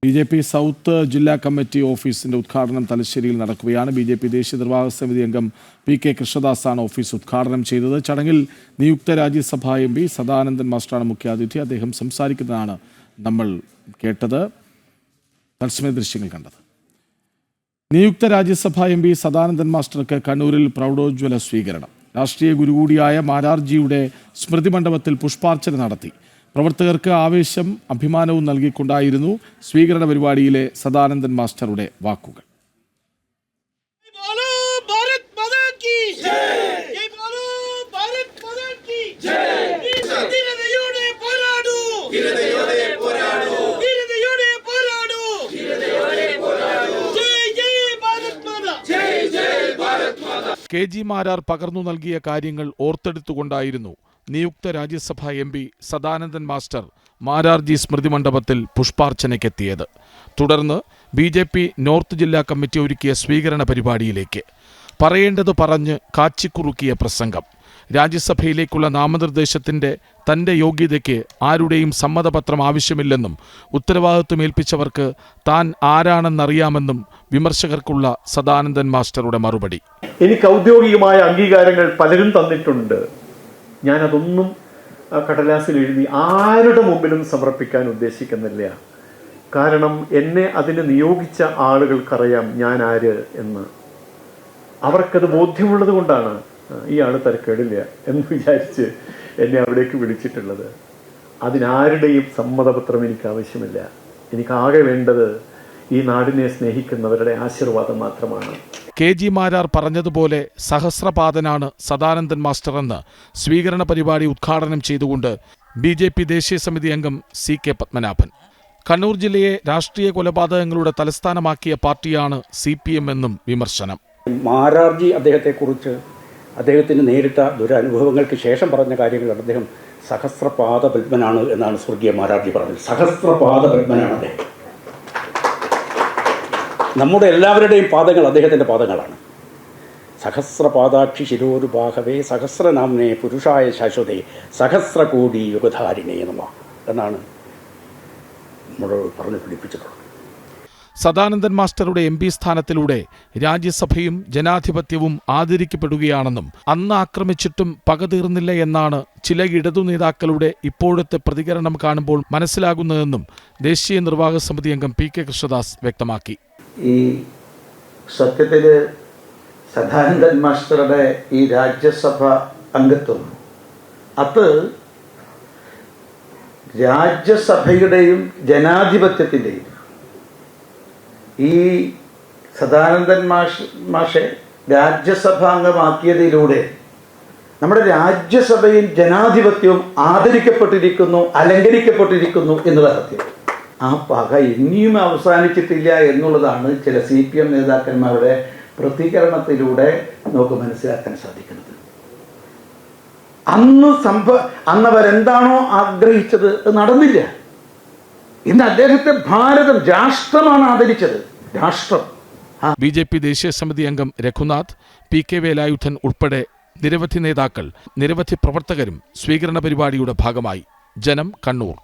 BJP south ജില്ലാ committee ഓഫീസിന്റെ ഉദ്ഘാടനം തലശ്ശേരിയിൽ നടക്കുകയാണ്. BJP ദേശീയ നിർവാഹക സമിതി അംഗം PK കൃഷ്ണദാസാണ് ഓഫീസ് ഉദ്ഘാടനം ചെയ്തത്. ചടങ്ങിൽ നിയുക്ത രാജ്യസഭാ MP സദാനന്ദൻ മാസ്റ്ററാണ് മുഖ്യാതിഥി. അദ്ദേഹം സംസാരിക്കുന്നതാണ് നമ്മൾ കേട്ടത്, തത്സമയ ദൃശ്യങ്ങൾ കണ്ടത്. നിയുക്ത രാജ്യസഭാ MP സദാനന്ദൻ മാസ്റ്റർക്ക് കണ്ണൂരിൽ പ്രൗഢോജ്വല സ്വീകരണം. രാഷ്ട്രീയ ഗുരു കൂടിയായ മാരാർജിയുടെ സ്മൃതി മണ്ഡപത്തിൽ പുഷ്പാർച്ചന നടത്തി. പ്രവർത്തകർക്ക് ആവേശം അഭിമാനവും നൽകിക്കൊണ്ടായിരുന്നു സ്വീകരണ പരിപാടിയിലെ സദാനന്ദൻ മാസ്റ്ററുടെ വാക്കുകൾ. KG മാരാർ പകർന്നു നൽകിയ കാര്യങ്ങൾ ഓർത്തെടുത്തുകൊണ്ടായിരുന്നു നിയുക്ത രാജ്യസഭാ MP സദാനന്ദൻ മാസ്റ്റർ മാരാർജി സ്മൃതി മണ്ഡപത്തിൽ പുഷ്പാർച്ചനയ്ക്കെത്തിയത്. തുടർന്ന് BJP നോർത്ത് ജില്ലാ കമ്മിറ്റി ഒരുക്കിയ സ്വീകരണ പരിപാടിയിലേക്ക് പറയേണ്ടത് പറഞ്ഞ് കാച്ചിക്കുറുക്കിയ പ്രസംഗം. രാജ്യസഭയിലേക്കുള്ള നാമനിർദ്ദേശത്തിന്റെ തന്റെ യോഗ്യതയ്ക്ക് ആരുടെയും സമ്മതപത്രം ആവശ്യമില്ലെന്നും ഉത്തരവാദിത്വമേൽപ്പിച്ചവർക്ക് താൻ ആരാണെന്നറിയാമെന്നും വിമർശകർക്കുള്ള സദാനന്ദൻ മാസ്റ്ററുടെ മറുപടി. എനിക്ക് ഔദ്യോഗികമായ അംഗീകാരങ്ങൾ പലരും തന്നിട്ടുണ്ട്. ഞാനതൊന്നും കടലാസിൽ എഴുതി ആരുടെ മുമ്പിലും സമർപ്പിക്കാൻ ഉദ്ദേശിക്കുന്നില്ല. കാരണം എന്നെ അതിന് നിയോഗിച്ച ആളുകൾക്കറിയാം ഞാൻ ആര് എന്ന്. അവർക്കത് ബോധ്യമുള്ളത് കൊണ്ടാണ് ഈ ആൾ തരക്കേടില്ല എന്ന് വിചാരിച്ച് എന്നെ അവിടേക്ക് വിളിച്ചിട്ടുള്ളത്. അതിനാരുടെയും സമ്മതപത്രം എനിക്ക് ആവശ്യമില്ല. എനിക്കാകെ വേണ്ടത് ഈ നാടിനെ സ്നേഹിക്കുന്നവരുടെ ആശീർവാദം മാത്രമാണ്. KG മാരാർ പറഞ്ഞതുപോലെ സഹസ്രപാദനാണ് സദാനന്ദൻ മാസ്റ്റർ എന്ന് സ്വീകരണ പരിപാടി ഉദ്ഘാടനം ചെയ്തുകൊണ്ട് BJP ദേശീയ സമിതി അംഗം CK പത്മനാഭൻ. കണ്ണൂർ ജില്ലയെ രാഷ്ട്രീയ കൊലപാതകങ്ങളുടെ തലസ്ഥാനമാക്കിയ പാർട്ടിയാണ് CPM എന്നും വിമർശനം. മാരാർജി അദ്ദേഹത്തെക്കുറിച്ച് അദ്ദേഹത്തിന് നേരിട്ട ദുരനുഭവങ്ങൾക്ക് ശേഷം പറഞ്ഞ കാര്യങ്ങളാണ്. അദ്ദേഹം സഹസ്രപാദ പത്മനാണ് എന്നാണ് സ്വർഗീയ മാരാർജി പറഞ്ഞത്. സഹസ്രപാദ പത്മനാണ് അദ്ദേഹം. നമ്മുടെ എല്ലാവരുടെയും പാദങ്ങൾ അദ്ദേഹത്തിൻ്റെ പാദങ്ങളാണ്. സഹസ്രപാദാക്ഷി ശിരോരുബാഹവേ സഹസ്രനാമനെ പുരുഷായ ശാശ്വതേ സഹസ്രകോടി യുഗധാരിണേ എന്നാണ് നമ്മളോട് പറഞ്ഞു പഠിപ്പിച്ചിട്ടുള്ളത്. സദാനന്ദൻ മാസ്റ്ററുടെ MP സ്ഥാനത്തിലൂടെ രാജ്യസഭയും ജനാധിപത്യവും ആദരിക്കപ്പെടുകയാണെന്നും അന്ന് ആക്രമിച്ചിട്ടും പകതീർന്നില്ല എന്നാണ് ചില ഇടതു നേതാക്കളുടെ ഇപ്പോഴത്തെ പ്രതികരണം കാണുമ്പോൾ മനസ്സിലാകുന്നതെന്നും ദേശീയ നിർവാഹക സമിതി അംഗം PK കൃഷ്ണദാസ് വ്യക്തമാക്കി. ഈ സത്യത്തിൽ സദാനന്ദൻ മാസ്റ്ററുടെ ഈ രാജ്യസഭ അംഗത്വം അത് രാജ്യസഭയുടെയും ജനാധിപത്യത്തിൻ്റെയും ഈ സദാനന്ദൻ മാഷെ രാജ്യസഭാംഗമാക്കിയതിലൂടെ നമ്മുടെ രാജ്യസഭയും ജനാധിപത്യവും ആദരിക്കപ്പെട്ടിരിക്കുന്നു, അലങ്കരിക്കപ്പെട്ടിരിക്കുന്നു എന്നതാണ് സത്യം. ആ പക ഇനിയും അവസാനിച്ചിട്ടില്ല എന്നുള്ളതാണ് ചില CPM നേതാക്കന്മാരുടെ പ്രതികരണത്തിലൂടെ നമുക്ക് മനസ്സിലാക്കാൻ സാധിക്കുന്നത്. അന്നവരെന്താണോ ആഗ്രഹിച്ചത് അത് നടന്നില്ല. ഇന്ന് അദ്ദേഹത്തെ ഭാരതം രാഷ്ട്രമാണ് ആദരിച്ചത്. രാഷ്ട്രം. BJP ദേശീയ സമിതി അംഗം രഘുനാഥ്, PK വേലായുധൻ ഉൾപ്പെടെ നിരവധി നേതാക്കൾ, നിരവധി പ്രവർത്തകരും സ്വീകരണ പരിപാടിയുടെ ഭാഗമായി. ജനം, കണ്ണൂർ.